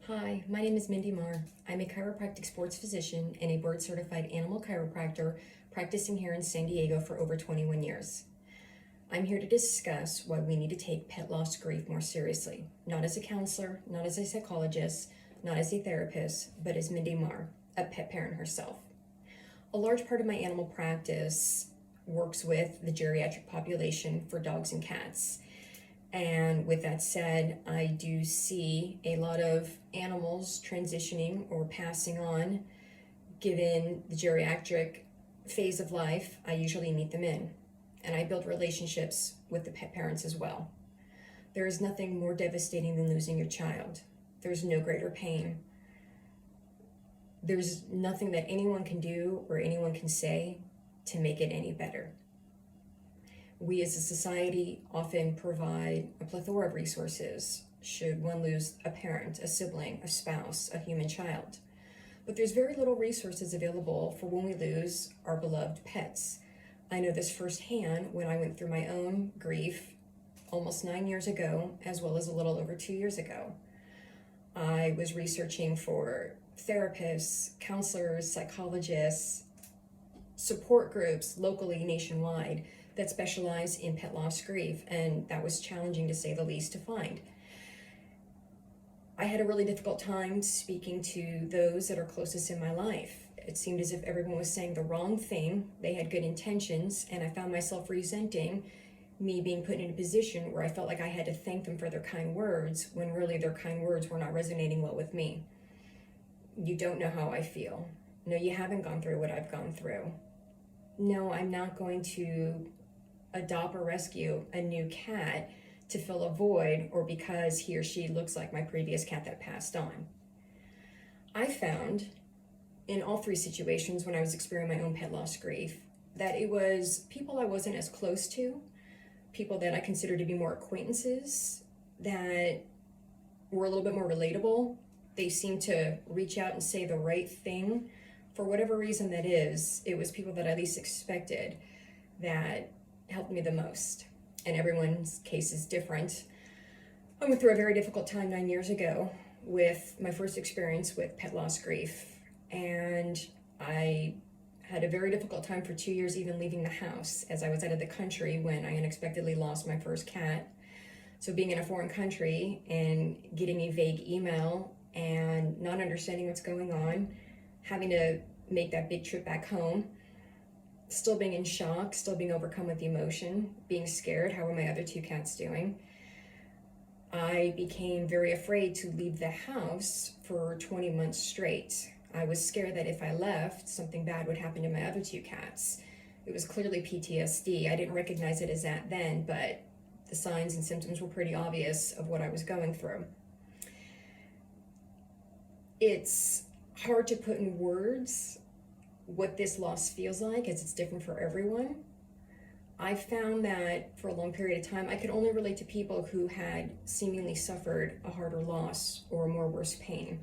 Hi, my name is Mindy Mar. I'm a chiropractic sports physician and a board-certified animal chiropractor practicing here in San Diego for over 21 years. I'm here to discuss why we need to take pet loss grief more seriously, not as a counselor, not as a psychologist, not as a therapist, but as Mindy Mar, a pet parent herself. A large part of my animal practice works with the geriatric population for dogs and cats. And with that said, I do see a lot of animals transitioning or passing on. Given the geriatric phase of life, I usually meet them in, and I build relationships with the pet parents as well. There is nothing more devastating than losing your child. There's no greater pain. There's nothing that anyone can do or anyone can say to make it any better. We as a society often provide a plethora of resources should one lose a parent, a sibling, a spouse, a human child. But there's very little resources available for when we lose our beloved pets. I know this firsthand when I went through my own grief almost 9 years ago, as well as a little over 2 years ago. I was researching for therapists, counselors, psychologists, support groups locally, nationwide, that specialize in pet loss grief, and that was challenging to say the least to find. I had a really difficult time speaking to those that are closest in my life. It seemed as if everyone was saying the wrong thing. They had good intentions, and I found myself resenting me being put in a position where I felt like I had to thank them for their kind words, when really their kind words were not resonating well with me. You don't know how I feel. No, you haven't gone through what I've gone through. No, I'm not going to adopt or rescue a new cat to fill a void or because he or she looks like my previous cat that passed on. I found in all three situations when I was experiencing my own pet loss grief that it was people I wasn't as close to, people that I considered to be more acquaintances, that were a little bit more relatable. They seemed to reach out and say the right thing. For whatever reason that is, it was people that I least expected that helped me the most. And everyone's case is different. I went through a very difficult time 9 years ago with my first experience with pet loss grief. And I had a very difficult time for 2 years even leaving the house, as I was out of the country when I unexpectedly lost my first cat. So being in a foreign country and getting a vague email and not understanding what's going on, having to make that big trip back home, still being in shock, still being overcome with emotion, being scared, how are my other two cats doing? I became very afraid to leave the house for 20 months straight. I was scared that if I left, something bad would happen to my other two cats. It was clearly PTSD. I didn't recognize it as that then, but the signs and symptoms were pretty obvious of what I was going through. It's hard to put in words what this loss feels like, as it's different for everyone. I found that for a long period of time, I could only relate to people who had seemingly suffered a harder loss or more worse pain.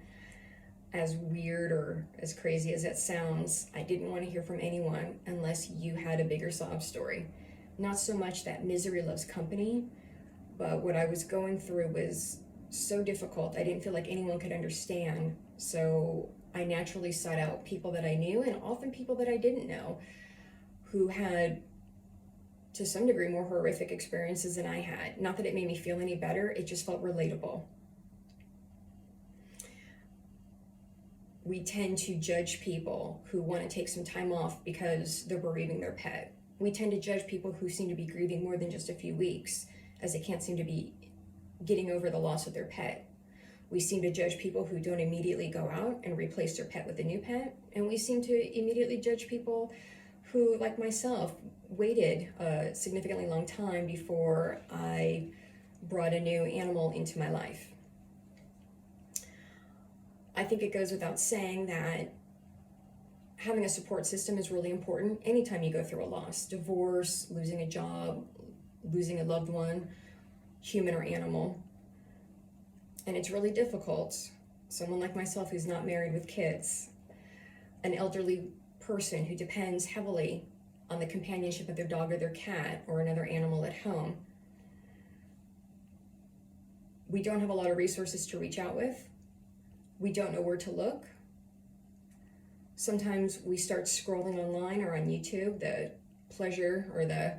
As weird or as crazy as that sounds, I didn't want to hear from anyone unless you had a bigger sob story. Not so much that misery loves company, but what I was going through was so difficult. I didn't feel like anyone could understand. So I naturally sought out people that I knew, and often people that I didn't know, who had, to some degree, more horrific experiences than I had. Not that it made me feel any better, it just felt relatable. We tend to judge people who want to take some time off because they're bereaving their pet. We tend to judge people who seem to be grieving more than just a few weeks, as they can't seem to be getting over the loss of their pet. We seem to judge people who don't immediately go out and replace their pet with a new pet. And we seem to immediately judge people who, like myself, waited a significantly long time before I brought a new animal into my life. I think it goes without saying that having a support system is really important anytime you go through a loss. Divorce, losing a job, losing a loved one, human or animal. And it's really difficult. Someone like myself who's not married with kids, an elderly person who depends heavily on the companionship of their dog or their cat or another animal at home. We don't have a lot of resources to reach out with. we don't know where to look. Sometimes we start scrolling online or on YouTube, the pleasure or the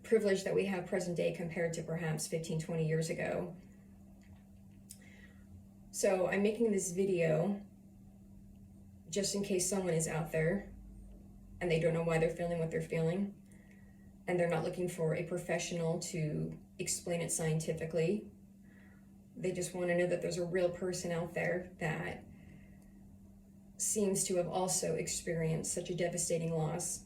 privilege that we have present day compared to perhaps 15, 20 years ago. So I'm making this video just in case someone is out there and they don't know why they're feeling what they're feeling, and they're not looking for a professional to explain it scientifically. They just want to know that there's a real person out there that seems to have also experienced such a devastating loss